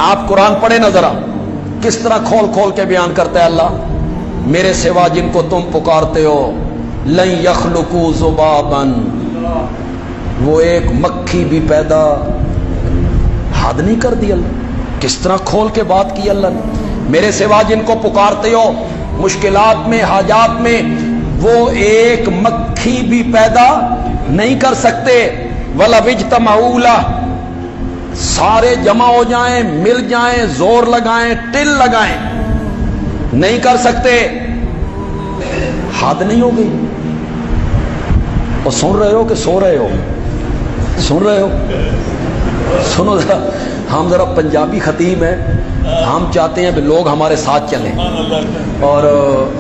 آپ قرآن پڑھیں نا ذرا، کس طرح کھول کھول کے بیان کرتا ہے اللہ، میرے سوا جن کو تم پکارتے ہو لن یخلقوا ذبابا، وہ ایک مکھی بھی پیدا، حد نہیں کر دی اللہ، کس طرح کھول کے بات کی اللہ نے، میرے سوا جن کو پکارتے ہو مشکلات میں حاجات میں، وہ ایک مکھی بھی پیدا نہیں کر سکتے، وَلَوِ اجْتَمَعُوا لَهُ، سارے جمع ہو جائیں، مل جائیں، زور لگائیں، ٹل لگائیں، نہیں کر سکتے، حد نہیں ہو گئی؟ اور سن رہے ہو کہ سو رہے ہو؟ سن رہے ہو؟ سنو ذرا، ہم ذرا پنجابی خطیب ہیں، ہم چاہتے ہیں کہ لوگ ہمارے ساتھ چلیں، اور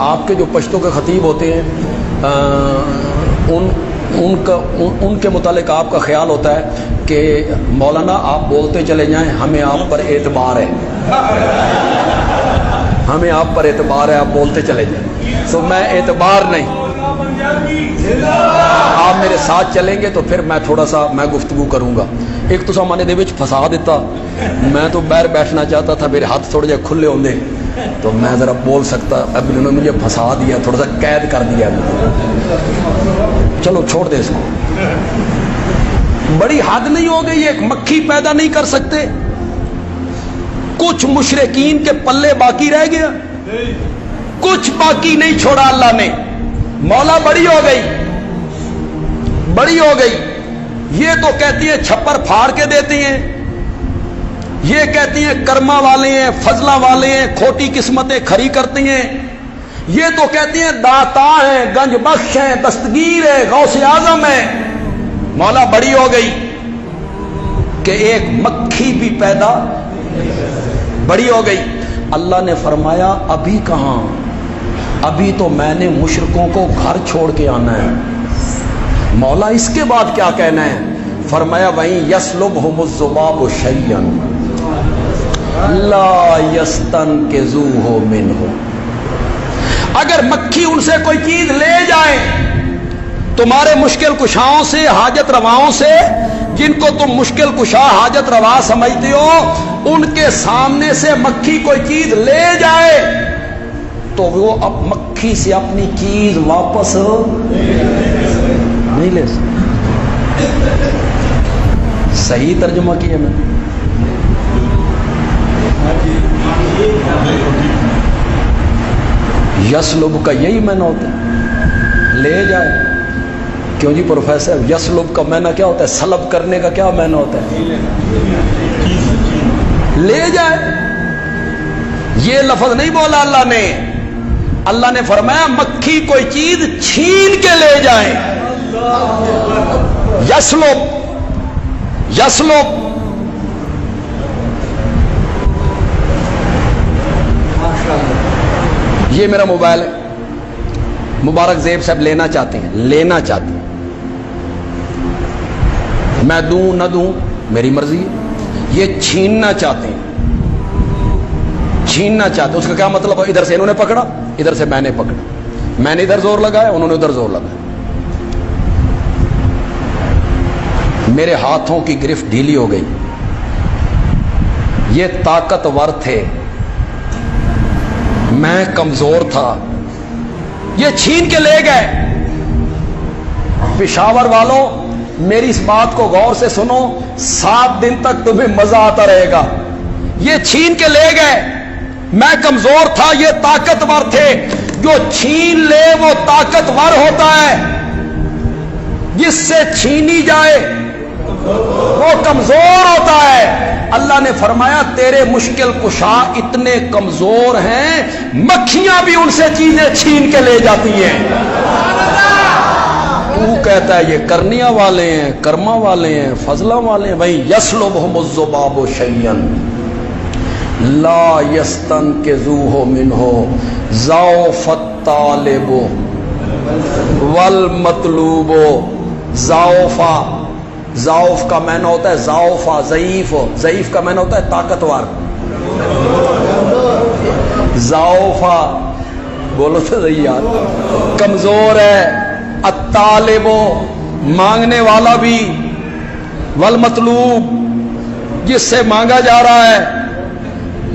آپ کے جو پشتو کے خطیب ہوتے ہیں ان کے متعلق آپ کا خیال ہوتا ہے کہ مولانا آپ بولتے چلے جائیں، ہمیں آپ پر اعتبار ہے، ہمیں آپ پر اعتبار ہے، آپ بولتے چلے جائیں، تو میں اعتبار نہیں، آپ میرے ساتھ چلیں گے تو پھر میں تھوڑا سا میں گفتگو کروں گا۔ ایک تو سامنے دے وچ پھسا دیتا، میں تو باہر بیٹھنا چاہتا تھا، میرے ہاتھ تھوڑے جے کھلے ہوندے تو میں ذرا بول سکتا، اب انہوں نے مجھے پھنسا دیا، تھوڑا سا قید کر دیا، چلو چھوڑ دے اس کو، بڑی حد نہیں ہو گئی؟ ایک مکھی پیدا نہیں کر سکتے؟ کچھ مشرکین کے پلے باقی رہ گیا، کچھ باقی نہیں چھوڑا اللہ نے، مولا بڑی ہو گئی، بڑی ہو گئی، یہ تو کہتی ہیں چھپر پھاڑ کے دیتی ہیں، یہ کہتی ہیں کرما والے ہیں، فضلہ والے ہیں، کھوٹی قسمتیں کھری کرتی ہیں، یہ تو کہتی ہیں داتا ہیں، گنج بخش ہیں، دستگیر ہے، غوث اعظم ہے، مولا بڑی ہو گئی کہ ایک مکھی بھی پیدا، بڑی ہو گئی۔ اللہ نے فرمایا ابھی کہاں، ابھی تو میں نے مشرکوں کو گھر چھوڑ کے آنا ہے، مولا اس کے بعد کیا کہنا ہے؟ فرمایا وَإِن يَسْلُبْهُمُ الذُّبَابُ شَيْئًا لَا يَسْتَنْقِذُوهُ مِنْهُ، اگر مکھی ان سے کوئی چیز لے جائے، تمہارے مشکل کشاؤں سے، حاجت رواؤں سے، جن کو تم مشکل کشا حاجت روا سمجھتے ہو، ان کے سامنے سے مکھی کوئی چیز لے جائے تو وہ اب مکھی سے اپنی چیز واپس نہیں لے سکتے۔ صحیح ترجمہ کیا میں؟ یسلب کا یہی معنی ہوتا ہے، لے جائے۔ کیوں جی پروفیسر، یسلب کا معنی کیا ہوتا ہے؟ سلب کرنے کا کیا معنی ہوتا ہے؟ لے جائے۔ یہ لفظ نہیں بولا اللہ نے، اللہ نے فرمایا مکھی کوئی چیز چھین کے لے جائیں، یسلب، یسلب۔ یہ میرا موبائل ہے، مبارک زیب صاحب لینا چاہتے ہیں، لینا چاہتے ہیں، میں دوں نہ دوں میری مرضی ہے، یہ چھیننا چاہتے ہیں، چھیننا چاہتے ہیں۔ اس کا کیا مطلب ہے؟ ادھر سے انہوں نے پکڑا، ادھر سے میں نے پکڑا، میں نے ادھر زور لگایا، انہوں نے ادھر زور لگایا، میرے ہاتھوں کی گرفت ڈھیلی ہو گئی، یہ طاقتور تھے، میں کمزور تھا، یہ چھین کے لے گئے۔ پشاور والوں میری اس بات کو غور سے سنو، 7 دن تک تمہیں مزہ آتا رہے گا۔ یہ چھین کے لے گئے، میں کمزور تھا، یہ طاقتور تھے، جو چھین لے وہ طاقتور ہوتا ہے، جس سے چھینی جائے وہ کمزور ہوتا ہے۔ اللہ نے فرمایا تیرے مشکل کشا اتنے کمزور ہیں، مکھیاں بھی ان سے چیزیں چھین کے لے جاتی ہیں۔ تو کہتا ہے یہ کرنیاں والے ہیں، کرما والے ہیں، فضلہ والے ہیں۔ وہی یسلبہم الذباب شیئا لا یستنقذوہ منہ ضعف الطالب والمطلوب۔ ضعفا، ضعف کا معنی ہوتا ہے ضعفا، ضعیف، ضعیف کا معنی ہوتا ہے طاقتور، ضعفا بولو تو صحیح یار، کمزور ہے، الطالب مانگنے والا بھی، والمطلوب جس سے مانگا جا رہا ہے،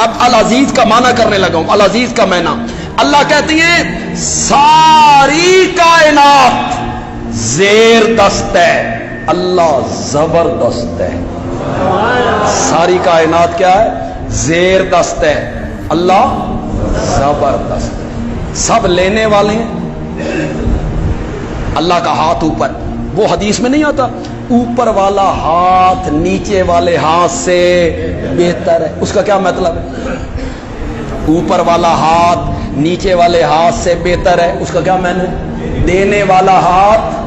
اب العزیز کا معنی کرنے لگا ہوں. العزیز کا معنی اللہ کہتی ہیں ساری کائنات زیر دست ہے, اللہ زبردست ہے. ساری کائنات کیا ہے؟ زیر دست ہے, اللہ زبردست ہے. سب لینے والے ہیں, اللہ کا ہاتھ اوپر. وہ حدیث میں نہیں آتا اوپر والا ہاتھ نیچے والے ہاتھ سے بہتر ہے؟ اس کا کیا مطلب ہے؟ اوپر والا ہاتھ نیچے والے ہاتھ سے بہتر ہے, اس کا کیا معنی ہے؟ دینے والا ہاتھ